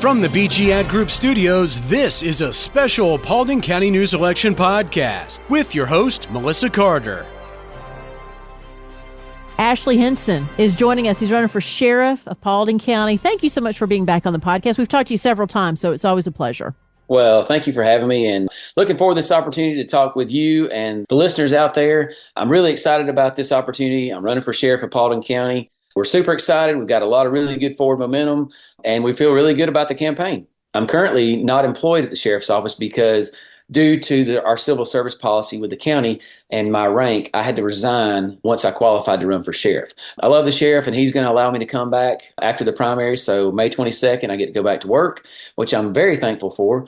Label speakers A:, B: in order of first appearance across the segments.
A: From the BG Ad Group studios, this is a special Paulding County News Election podcast with your host, Melissa Carter.
B: Ashley Henson is joining us. He's running for sheriff of Paulding County. Thank you so much for being back on the podcast. We've talked to you several times, so it's always a pleasure.
C: Well, thank you for having me, and looking forward to this opportunity to talk with you and the listeners out there. I'm really excited about this opportunity. I'm running for sheriff of Paulding County. We're super excited. We've got a lot of really good forward momentum, and we feel really good about the campaign. I'm currently not employed at the sheriff's office because due to our civil service policy with the county and my rank, I had to resign once I qualified to run for sheriff. I love the sheriff, and he's going to allow me to come back after the primary. So May 22nd, I get to go back to work, which I'm very thankful for.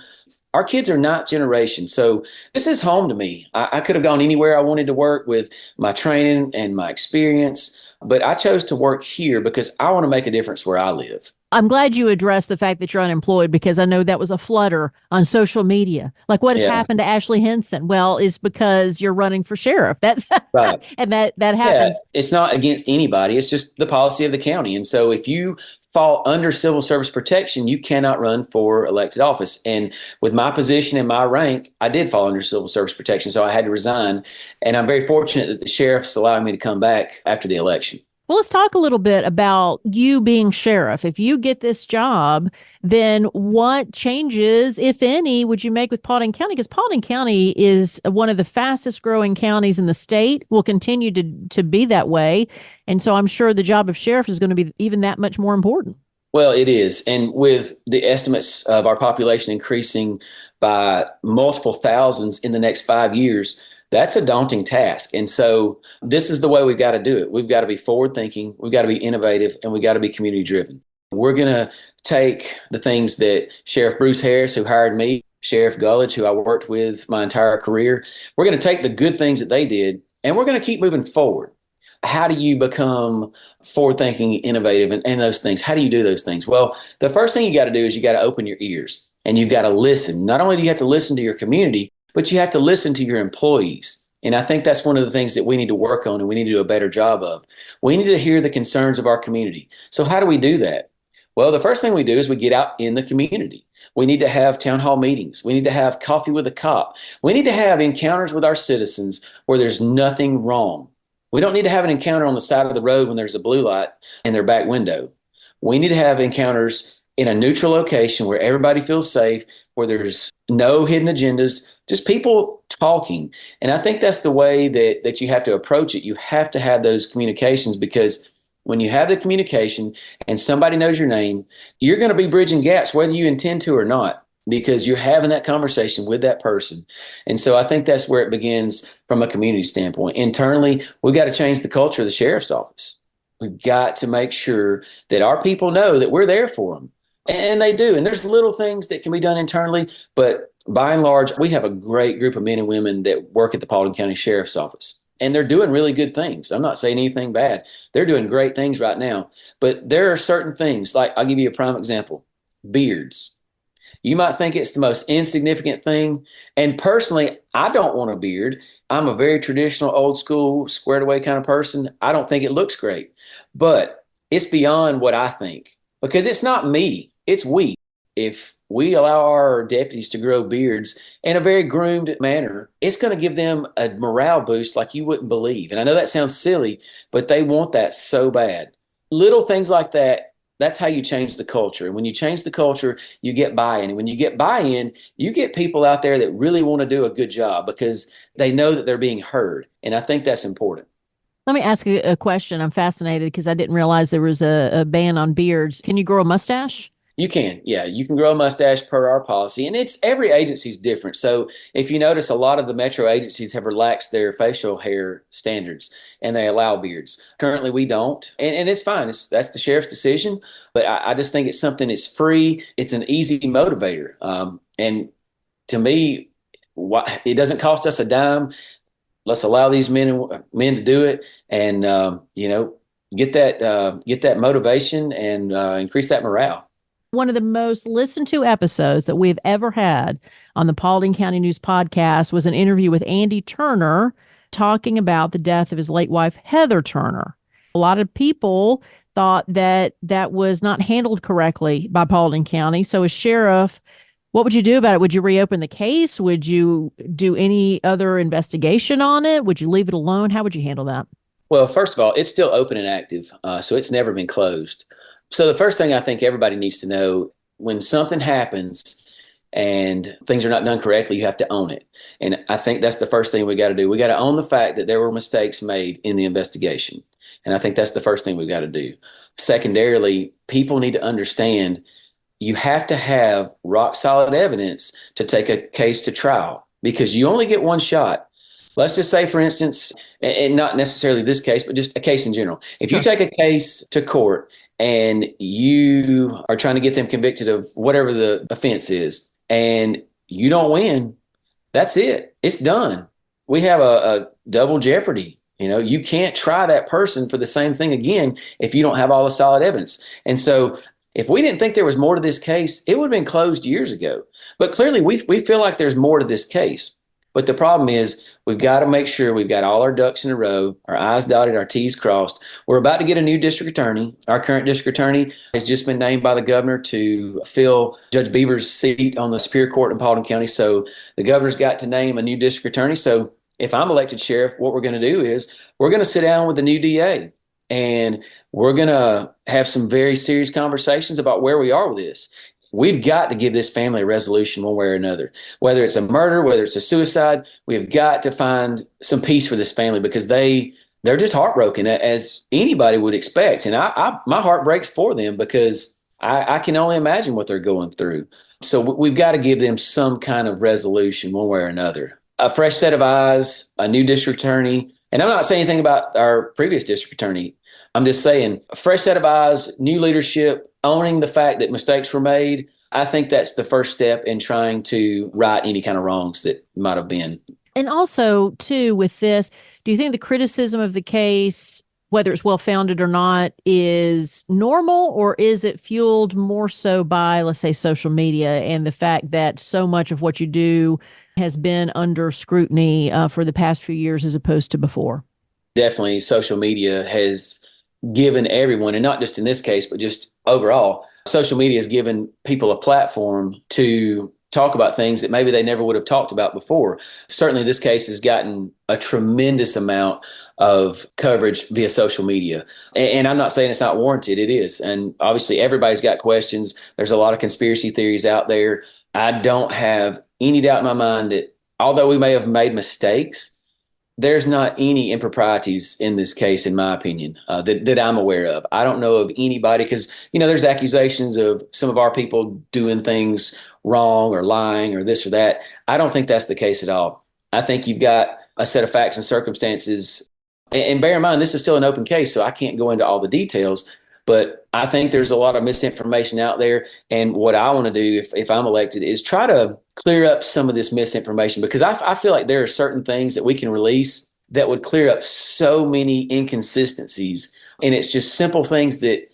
C: Our kids are ninth generation, so this is home to me. I could have gone anywhere I wanted to work with my training and my experience, but I chose to work here because I want to make a difference where I live.
B: I'm glad you addressed the fact that you're unemployed, because I know that was a flutter on social media. Like, what has happened to Ashley Henson? Well, it's because you're running for sheriff. That's right. And that happens.
C: Yeah, it's not against anybody. It's just the policy of the county. And so if you fall under civil service protection, you cannot run for elected office. And with my position and my rank, I did fall under civil service protection. So I had to resign. And I'm very fortunate that the sheriff's allowing me to come back after the election.
B: Well, let's talk a little bit about you being sheriff. If you get this job, then what changes, if any, would you make with Paulding County? Because Paulding County is one of the fastest growing counties in the state, will continue to be that way. And so I'm sure the job of sheriff is going to be even that much more important.
C: Well, it is. And with the estimates of our population increasing by multiple thousands in the next 5 years, that's a daunting task. And so this is the way we've got to do it. We've got to be forward thinking, we've got to be innovative, and we've got to be community driven. We're going to take the things that Sheriff Bruce Harris, who hired me, Sheriff Gullidge, who I worked with my entire career, we're going to take the good things that they did, and we're going to keep moving forward. How do you become forward thinking, innovative, and those things? How do you do those things? Well, the first thing you got to do is you got to open your ears, and you've got to listen. Not only do you have to listen to your community, but you have to listen to your employees. And I think that's one of the things that we need to work on and we need to do a better job of. We need to hear the concerns of our community. So how do we do that? Well, the first thing we do is we get out in the community. We need to have town hall meetings. We need to have coffee with a cop. We need to have encounters with our citizens where there's nothing wrong. We don't need to have an encounter on the side of the road when there's a blue light in their back window. We need to have encounters in a neutral location where everybody feels safe, where there's no hidden agendas, just people talking. And I think that's the way that you have to approach it. You have to have those communications, because when you have the communication and somebody knows your name, you're going to be bridging gaps, whether you intend to or not, because you're having that conversation with that person. And so I think that's where it begins from a community standpoint. Internally, we've got to change the culture of the sheriff's office. We've got to make sure that our people know that we're there for them. And they do. And there's little things that can be done internally, but by and large, we have a great group of men and women that work at the Paulding County Sheriff's Office. And they're doing really good things. I'm not saying anything bad. They're doing great things right now. But there are certain things, like I'll give you a prime example, beards. You might think it's the most insignificant thing. And personally, I don't want a beard. I'm a very traditional, old school, squared away kind of person. I don't think it looks great. But it's beyond what I think, because it's not me. It's we. If we allow our deputies to grow beards in a very groomed manner, it's going to give them a morale boost like you wouldn't believe. And I know that sounds silly, but they want that so bad. Little things like that, that's how you change the culture. And when you change the culture, you get buy-in. And when you get buy-in, you get people out there that really want to do a good job because they know that they're being heard. And I think that's important.
B: Let me ask you a question. I'm fascinated because I didn't realize there was a ban on beards. Can you grow a mustache?
C: You can. Yeah, you can grow a mustache per our policy. And it's every agency's different. So if you notice, a lot of the metro agencies have relaxed their facial hair standards and they allow beards. Currently, we don't. And it's fine. That's the sheriff's decision. But I just think it's something that's free. It's an easy motivator. And to me, it doesn't cost us a dime. Let's allow these men to do it, and get that motivation and increase that morale.
B: One of the most listened to episodes that we've ever had on the Paulding County News podcast was an interview with Andy Turner talking about the death of his late wife, Heather Turner. A lot of people thought that that was not handled correctly by Paulding County. So as sheriff, what would you do about it? Would you reopen the case? Would you do any other investigation on it? Would you leave it alone? How would you handle that?
C: Well, first of all, it's still open and active, so it's never been closed. So the first thing I think everybody needs to know, when something happens and things are not done correctly, you have to own it. And I think that's the first thing we got to do. We got to own the fact that there were mistakes made in the investigation. And I think that's the first thing we've got to do. Secondarily, people need to understand you have to have rock solid evidence to take a case to trial, because you only get one shot. Let's just say, for instance, and not necessarily this case, but just a case in general. If you take a case to court and you are trying to get them convicted of whatever the offense is, and you don't win, that's it. It's done. We have a double jeopardy. You can't try that person for the same thing again if you don't have all the solid evidence. And so if we didn't think there was more to this case, it would have been closed years ago. But clearly we feel like there's more to this case. But the problem is we've got to make sure we've got all our ducks in a row, our I's dotted, our T's crossed. We're about to get a new district attorney. Our current district attorney has just been named by the governor to fill Judge Beaver's seat on the Superior Court in Paulding County. So the governor's got to name a new district attorney. So if I'm elected sheriff, what we're going to do is we're going to sit down with the new DA and we're going to have some very serious conversations about where we are with this. We've got to give this family a resolution one way or another. Whether it's a murder, whether it's a suicide, we've got to find some peace for this family, because they're just heartbroken, as anybody would expect. And my heart breaks for them, because I can only imagine what they're going through. So we've got to give them some kind of resolution one way or another. A fresh set of eyes, a new district attorney. And I'm not saying anything about our previous district attorney. I'm just saying a fresh set of eyes, new leadership, owning the fact that mistakes were made. I think that's the first step in trying to right any kind of wrongs that might have been.
B: And also, too, with this, do you think the criticism of the case, whether it's well-founded or not, is normal, or is it fueled more so by, let's say, social media and the fact that so much of what you do has been under scrutiny for the past few years as opposed to before?
C: Definitely, social media has given everyone, and not just in this case, but just overall, social media has given people a platform to talk about things that maybe they never would have talked about before. Certainly, this case has gotten a tremendous amount of coverage via social media. And I'm not saying it's not warranted. It is. And obviously, everybody's got questions. There's a lot of conspiracy theories out there. I don't have any doubt in my mind that although we may have made mistakes, there's not any improprieties in this case, in my opinion, that I'm aware of. I don't know of anybody, because, there's accusations of some of our people doing things wrong or lying or this or that. I don't think that's the case at all. I think you've got a set of facts and circumstances. And bear in mind, this is still an open case, so I can't go into all the details. But I think there's a lot of misinformation out there. And what I want to do, if I'm elected, is try to clear up some of this misinformation, because I feel like there are certain things that we can release that would clear up so many inconsistencies. And it's just simple things that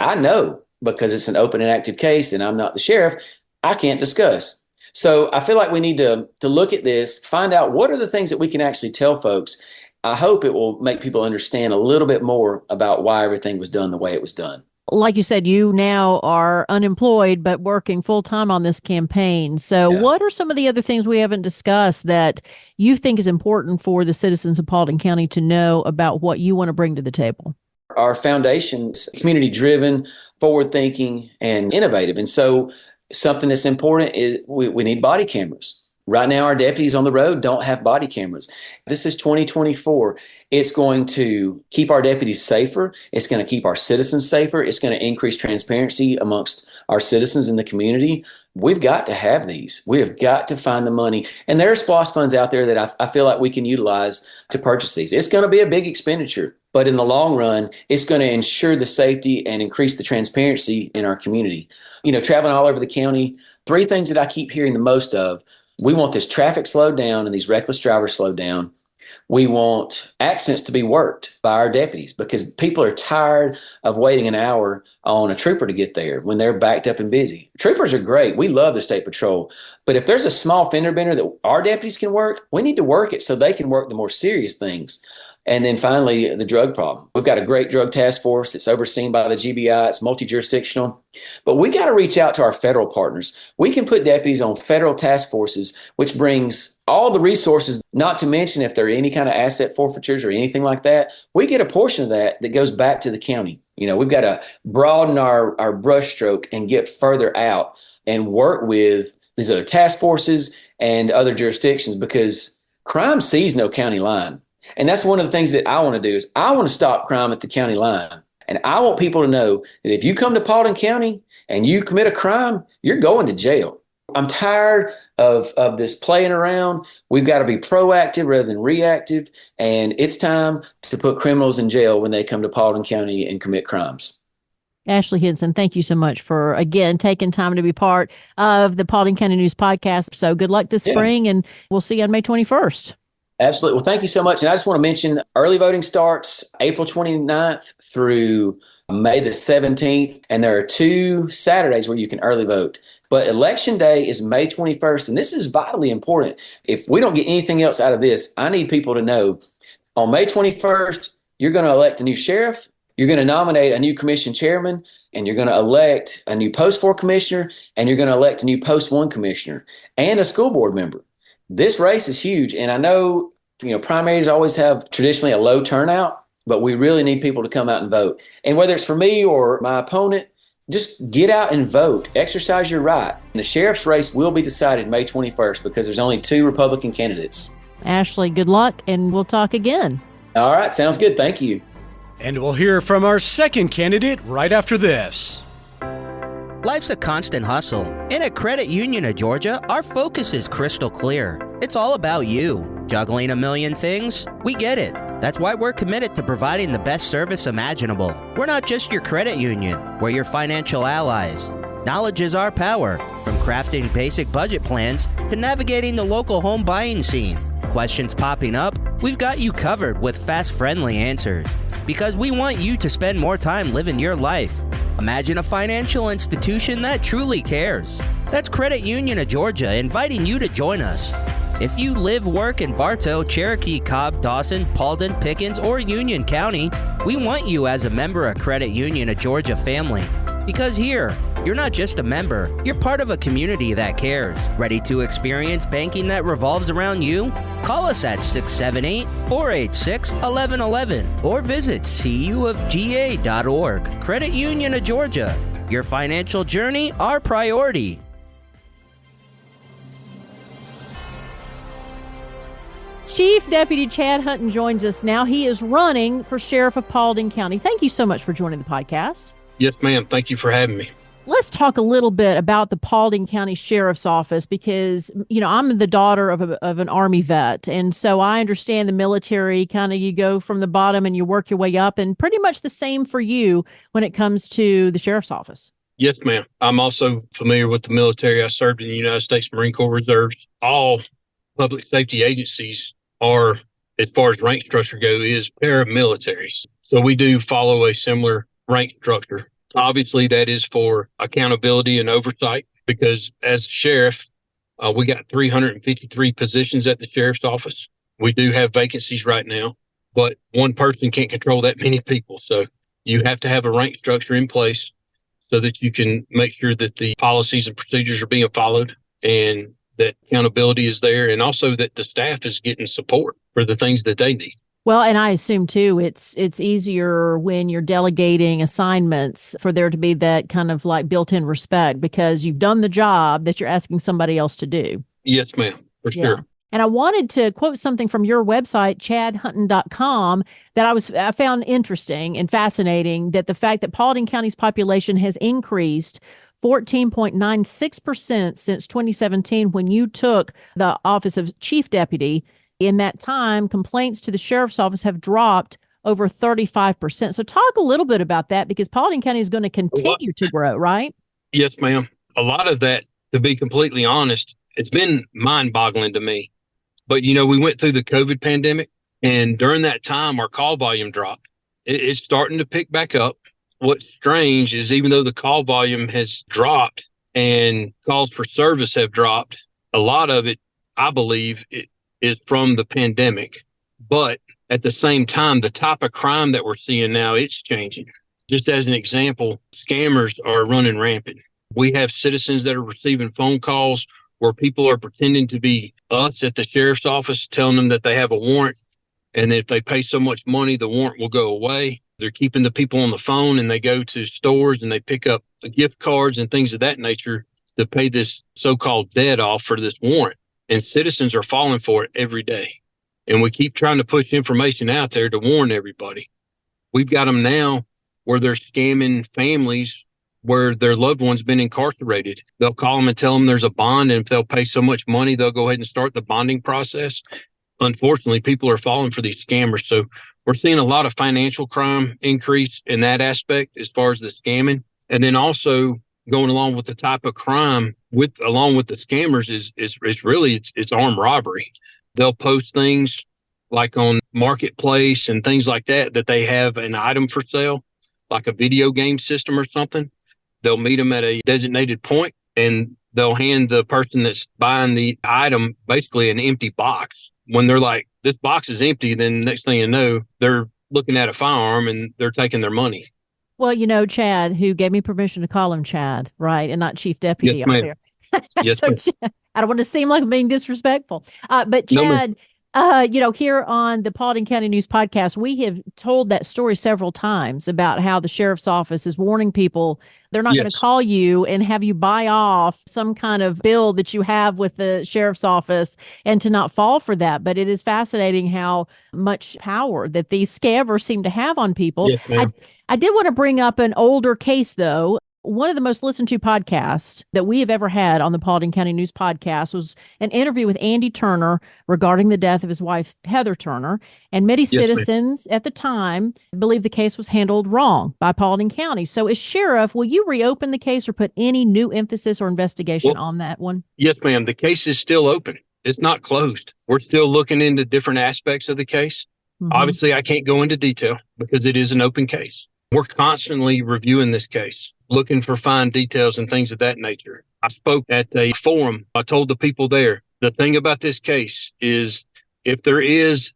C: I know, because it's an open and active case and I'm not the sheriff, I can't discuss. So I feel like we need to look at this, find out what are the things that we can actually tell folks. I hope it will make people understand a little bit more about why everything was done the way it was done.
B: Like you said, you now are unemployed, but working full time on this campaign. So What are some of the other things we haven't discussed that you think is important for the citizens of Paulding County to know about what you want to bring to the table?
C: Our foundation's community driven, forward thinking, and innovative. And so something that's important is we need body cameras. Right now, our deputies on the road don't have body cameras. This is 2024. It's going to keep our deputies safer. It's going to keep our citizens safer. It's going to increase transparency amongst our citizens in the community. We've got to have these. We have got to find the money. And there are SPLOST funds out there that I feel like we can utilize to purchase these. It's going to be a big expenditure, but in the long run, it's going to ensure the safety and increase the transparency in our community. Traveling all over the county, three things that I keep hearing the most of. We want this traffic slowed down and these reckless drivers slowed down. We want accidents to be worked by our deputies, because people are tired of waiting an hour on a trooper to get there when they're backed up and busy. Troopers are great. We love the state patrol. But if there's a small fender bender that our deputies can work, we need to work it so they can work the more serious things. And then finally, the drug problem. We've got a great drug task force that's overseen by the GBI. It's multi-jurisdictional. But we got to reach out to our federal partners. We can put deputies on federal task forces, which brings all the resources, not to mention if there are any kind of asset forfeitures or anything like that, we get a portion of that that goes back to the county. We've got to broaden our brushstroke and get further out and work with these other task forces and other jurisdictions, because crime sees no county line. And that's one of the things that I want to do is I want to stop crime at the county line. And I want people to know that if you come to Paulding County and you commit a crime, you're going to jail. I'm tired of this playing around. We've got to be proactive rather than reactive. And it's time to put criminals in jail when they come to Paulding County and commit crimes.
B: Ashley Henson, thank you so much for, again, taking time to be part of the Paulding County News Podcast. So good luck this spring, and we'll see you on May 21st.
C: Absolutely. Well, thank you so much. And I just want to mention early voting starts April 29th through May the 17th. And there are 2 Saturdays where you can early vote. But election day is May 21st. And this is vitally important. If we don't get anything else out of this, I need people to know on May 21st, you're going to elect a new sheriff. You're going to nominate a new commission chairman, and you're going to elect a new post 4 commissioner, and you're going to elect a new post 1 commissioner and a school board member. This race is huge. And I know, primaries always have traditionally a low turnout, but we really need people to come out and vote. And whether it's for me or my opponent, just get out and vote. Exercise your right. And the sheriff's race will be decided May 21st because there's only 2 Republican candidates.
B: Ashley, good luck, and we'll talk again.
C: All right. Sounds good. Thank you.
A: And we'll hear from our second candidate right after this.
D: Life's a constant hustle. And at Credit Union of Georgia, our focus is crystal clear. It's all about you. Juggling a million things? We get it. That's why we're committed to providing the best service imaginable. We're not just your credit union. We're your financial allies. Knowledge is our power, from crafting basic budget plans to navigating the local home buying scene. Questions popping up? We've got you covered with fast, friendly answers. Because we want you to spend more time living your life. Imagine a financial institution that truly cares. That's Credit Union of Georgia inviting you to join us. If you live, work in Bartow, Cherokee, Cobb, Dawson, Paulding, Pickens, or Union County, we want you as a member of Credit Union of Georgia family. Because here, you're not just a member, you're part of a community that cares. Ready to experience banking that revolves around you? Call us at 678-486-1111 or visit cuofga.org. Credit Union of Georgia. Your financial journey, our priority.
B: Chief Deputy Chad Hunton joins us now. He is running for Sheriff of Paulding County. Thank you so much for joining the podcast.
E: Yes, ma'am. Thank you for having me.
B: Let's talk a little bit about the Paulding County Sheriff's Office because, I'm the daughter of an Army vet. And so I understand the military, kind of you go from the bottom and you work your way up, and pretty much the same for you when it comes to the Sheriff's Office.
E: Yes, ma'am. I'm also familiar with the military. I served in the United States Marine Corps Reserves. All public safety agencies are, as far as rank structure go, is paramilitaries. So we do follow a similar rank structure. Obviously, that is for accountability and oversight because as sheriff, we got 353 positions at the sheriff's office. We do have vacancies right now, but one person can't control that many people. So you have to have a rank structure in place so that you can make sure that the policies and procedures are being followed and that accountability is there, and also that the staff is getting support for the things that they need.
B: Well, and I assume, too, it's easier when you're delegating assignments for there to be that kind of like built-in respect because you've done the job that you're asking somebody else to do.
E: Yes, ma'am, for sure.
B: And I wanted to quote something from your website, chadhunton.com, that I found interesting and fascinating, that the fact that Paulding County's population has increased 14.96% since 2017 when you took the office of chief deputy. In that time, complaints to the sheriff's office have dropped over 35%. So talk a little bit about that because Paulding County is going to continue to grow, right?
E: Yes, ma'am. A lot of that, to be completely honest, it's been mind-boggling to me. But, we went through the COVID pandemic, and during that time, our call volume dropped. It's starting to pick back up. What's strange is even though the call volume has dropped and calls for service have dropped, a lot of it, I believe, is from the pandemic. But At the same time, the type of crime that we're seeing now, it's changing. Just as an example, scammers are running rampant. We have citizens that are receiving phone calls where people are pretending to be us at the sheriff's office, telling them that they have a warrant. And if they pay so much money, the warrant will go away. They're keeping the people on the phone, and they go to stores and they pick up gift cards and things of that nature to pay this so-called debt off for this warrant. And citizens are falling for it every day. And we keep trying to push information out there to warn everybody. We've got them now where they're scamming families where their loved one's been incarcerated. They'll call them and tell them there's a bond, and if they'll pay so much money, they'll go ahead and start the bonding process. Unfortunately, people are falling for these scammers. So we're seeing a lot of financial crime increase in that aspect as far as the scamming. And then also going along with the type of crime along with the scammers is really it's armed robbery. They'll post things like on Marketplace and things like that they have an item for sale, like a video game system or something. They'll meet them at a designated point, and they'll hand the person that's buying the item basically an empty box. When they're like, this box is empty, then next thing you know, they're looking at a firearm and they're taking their money.
B: Well, Chad, who gave me permission to call him Chad, right, and not Chief Deputy
E: Yes,
B: out
E: ma'am.
B: there.
E: Yes,
B: So
E: ma'am.
B: Chad, I don't want to seem like I'm being disrespectful. But
E: No, ma'am.
B: Chad, here on the Paulding County News Podcast, we have told that story several times about how the sheriff's office is warning people they're not going to
E: Yes.
B: call you and have you buy off some kind of bill that you have with the sheriff's office, and to not fall for that. But it is fascinating how much power that these scammers seem to have on people.
E: Yes, ma'am.
B: I did want to bring up an older case, though. One of the most listened to podcasts that we have ever had on the Paulding County News Podcast was an interview with Andy Turner regarding the death of his wife, Heather Turner. And many
E: Yes, ma'am.
B: citizens at the time believed the case was handled wrong by Paulding County. So as sheriff, will you reopen the case or put any new emphasis or investigation
E: Well,
B: on that one?
E: Yes, ma'am. The case is still open. It's not closed. We're still looking into different aspects of the case.
B: Mhm.
E: Obviously, I can't go into detail because it is an open case. We're constantly reviewing this case, looking for fine details and things of that nature. I spoke at a forum. I told the people there, the thing about this case is if there is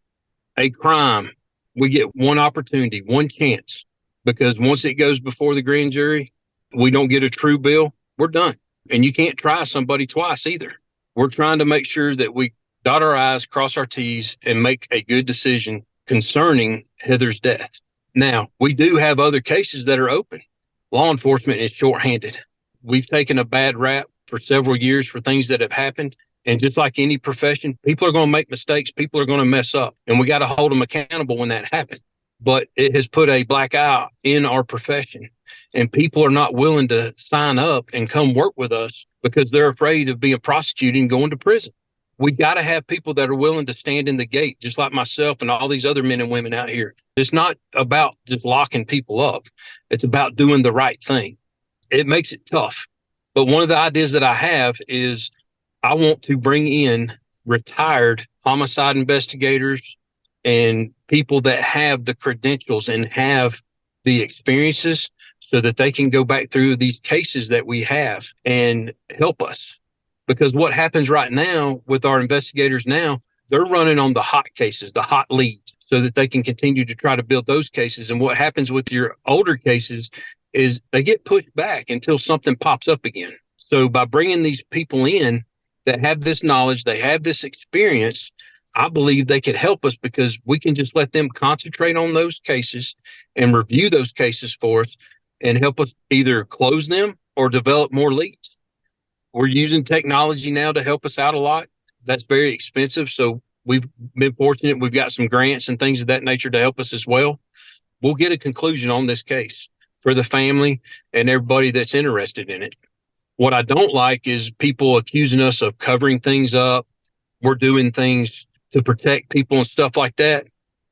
E: a crime, we get one opportunity, one chance, because once it goes before the grand jury, we don't get a true bill, we're done. And you can't try somebody twice either. We're trying to make sure that we dot our I's, cross our T's, and make a good decision concerning Heather's death. Now, we do have other cases that are open. Law enforcement is shorthanded. We've taken a bad rap for several years for things that have happened. And just like any profession, people are going to make mistakes. People are going to mess up. And we got to hold them accountable when that happens. But it has put a black eye in our profession. And people are not willing to sign up and come work with us because they're afraid of being prosecuted and going to prison. We got to have people that are willing to stand in the gate, just like myself and all these other men and women out here. It's not about just locking people up. It's about doing the right thing. It makes it tough. But one of the ideas that I have is I want to bring in retired homicide investigators and people that have the credentials and have the experiences so that they can go back through these cases that we have and help us. Because what happens right now with our investigators now, they're running on the hot cases, the hot leads, so that they can continue to try to build those cases. And what happens with your older cases is they get pushed back until something pops up again. So by bringing these people in that have this knowledge, they have this experience, I believe they could help us because we can just let them concentrate on those cases and review those cases for us and help us either close them or develop more leads. We're using technology now to help us out a lot. That's very expensive. So we've been fortunate. We've got some grants and things of that nature to help us as well. We'll get a conclusion on this case for the family and everybody that's interested in it. What I don't like is people accusing us of covering things up. We're doing things to protect people and stuff like that.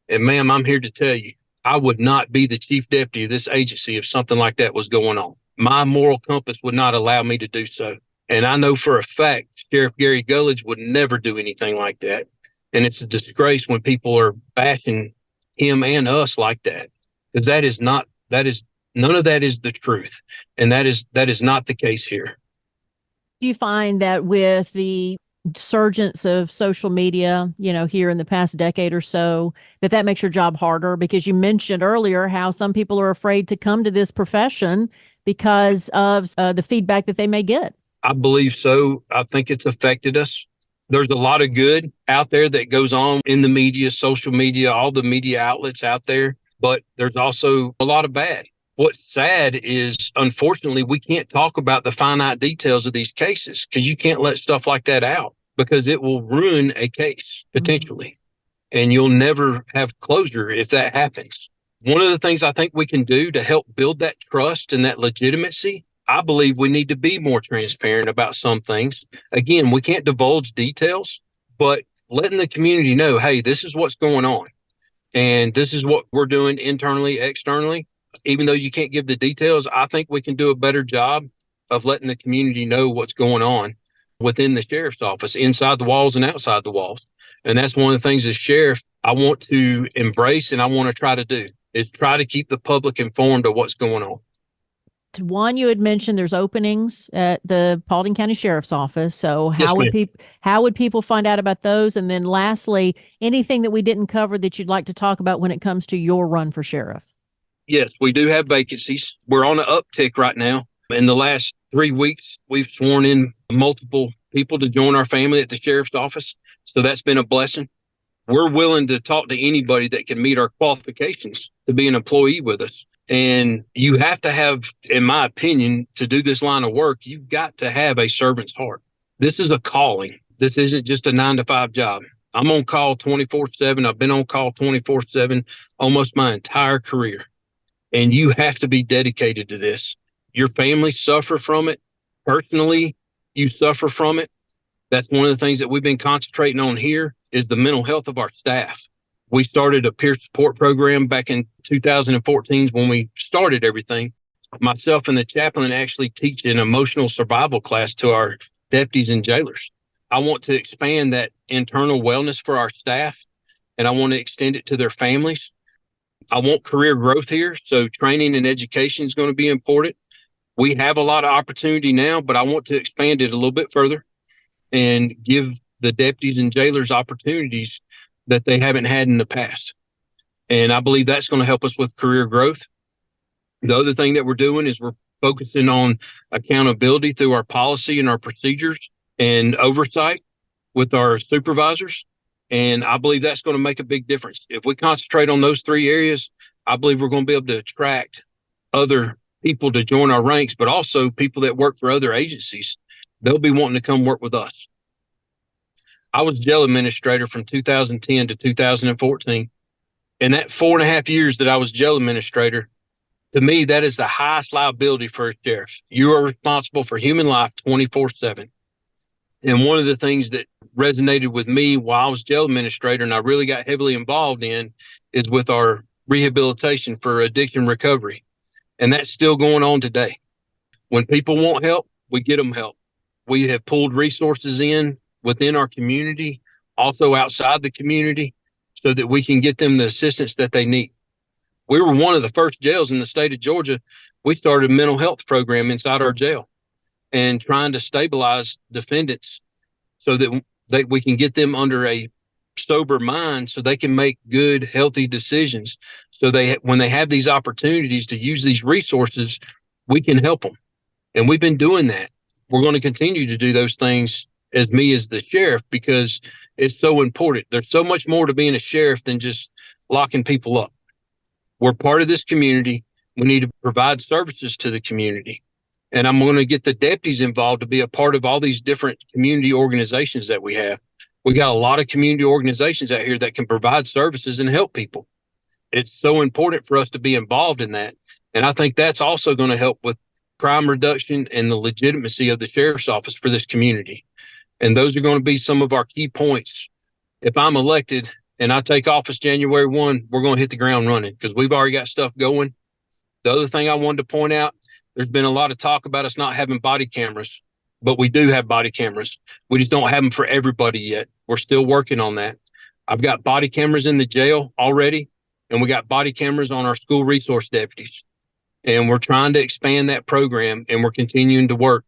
E: And ma'am, I'm here to tell you, I would not be the chief deputy of this agency if something like that was going on. My moral compass would not allow me to do so. And I know for a fact, Sheriff Gary Gullidge would never do anything like that. And it's a disgrace when people are bashing him and us like that, because none of that is the truth. And that is not the case here.
B: Do you find that with the surgence of social media, here in the past decade or so, that makes your job harder? Because you mentioned earlier how some people are afraid to come to this profession because of the feedback that they may get.
E: I believe so. I think it's affected us. There's a lot of good out there that goes on in the media, social media, all the media outlets out there, but there's also a lot of bad. What's sad is, unfortunately, we can't talk about the finite details of these cases because you can't let stuff like that out because it will ruin a case potentially. And you'll never have closure if that happens. One of the things I think we can do to help build that trust and that legitimacy, I believe we need to be more transparent about some things. Again, we can't divulge details, but letting the community know, hey, this is what's going on. And this is what we're doing internally, externally. Even though you can't give the details, I think we can do a better job of letting the community know what's going on within the sheriff's office, inside the walls and outside the walls. And that's one of the things as sheriff I want to embrace and I want to try to do is try to keep the public informed of what's going on.
B: One, you had mentioned there's openings at the Paulding County Sheriff's Office. So how would people find out about those? And then lastly, anything that we didn't cover that you'd like to talk about when it comes to your run for sheriff?
E: Yes, we do have vacancies. We're on an uptick right now. In the last 3 weeks, we've sworn in multiple people to join our family at the sheriff's office. So that's been a blessing. We're willing to talk to anybody that can meet our qualifications to be an employee with us. And you have to have, in my opinion, to do this line of work, you've got to have a servant's heart. This is a calling. This isn't just a 9-to-5 job. I'm on call 24/7. I've been on call 24/7 almost my entire career. And you have to be dedicated to this. Your family suffer from it. Personally, you suffer from it. That's one of the things that we've been concentrating on here is the mental health of our staff. We started a peer support program back in 2014 when we started everything. Myself and the chaplain actually teach an emotional survival class to our deputies and jailers. I want to expand that internal wellness for our staff, and I want to extend it to their families. I want career growth here, so training and education is going to be important. We have a lot of opportunity now, but I want to expand it a little bit further and give the deputies and jailers opportunities that they haven't had in the past. And I believe that's going to help us with career growth. The other thing that we're doing is we're focusing on accountability through our policy and our procedures and oversight with our supervisors. And I believe that's going to make a big difference. If we concentrate on those 3 areas, I believe we're going to be able to attract other people to join our ranks, but also people that work for other agencies. They'll be wanting to come work with us. I was jail administrator from 2010 to 2014. And that 4.5 years that I was jail administrator, to me, that is the highest liability for a sheriff. You are responsible for human life 24/7. And one of the things that resonated with me while I was jail administrator and I really got heavily involved in is with our rehabilitation for addiction recovery. And that's still going on today. When people want help, we get them help. We have pulled resources in within our community, also outside the community, so that we can get them the assistance that they need. We were one of the first jails in the state of Georgia. We started a mental health program inside our jail and trying to stabilize defendants so that we can get them under a sober mind so they can make good, healthy decisions. So when they have these opportunities to use these resources, we can help them. And we've been doing that. We're going to continue to do those things as the sheriff because it's so important. There's so much more to being a sheriff than just locking people up. We're part of this community. We need to provide services to the community. And I'm going to get the deputies involved to be a part of all these different community organizations that we have. We got a lot of community organizations out here that can provide services and help people. It's so important for us to be involved in that. And I think that's also going to help with crime reduction and the legitimacy of the sheriff's office for this community. And those are going to be some of our key points. If I'm elected and I take office January 1, we're going to hit the ground running because we've already got stuff going. The other thing I wanted to point out, there's been a lot of talk about us not having body cameras, but we do have body cameras. We just don't have them for everybody yet. We're still working on that. I've got body cameras in the jail already, and we got body cameras on our school resource deputies. And we're trying to expand that program, and we're continuing to work.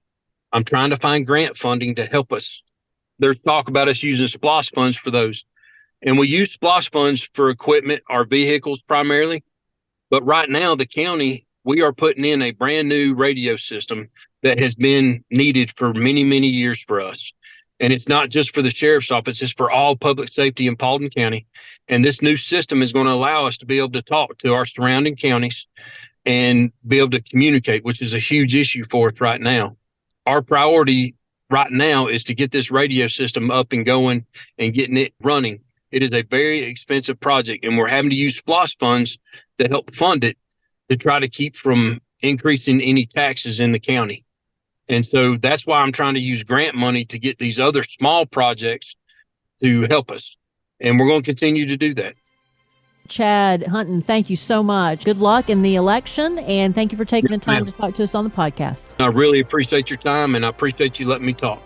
E: I'm trying to find grant funding to help us there's talk about us using SPLOST funds for those. And we use SPLOST funds for equipment, our vehicles primarily. But right now, the county, we are putting in a brand new radio system that has been needed for many, many years for us. And it's not just for the sheriff's office, it's for all public safety in Paulding County. And this new system is going to allow us to be able to talk to our surrounding counties and be able to communicate, which is a huge issue for us right now. Our priority right now is to get this radio system up and going and getting it running. It is a very expensive project, and we're having to use SPLOST funds to help fund it to try to keep from increasing any taxes in the county. And so that's why I'm trying to use grant money to get these other small projects to help us. And we're going to continue to do that.
B: Chad Hunton, thank you so much. Good luck in the election, and thank you for taking the time to talk to us on the podcast.
E: I really appreciate your time, and I appreciate you letting me talk.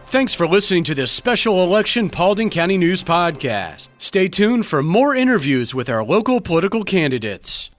A: Thanks for listening to this special election Paulding County News podcast. Stay tuned for more interviews with our local political candidates.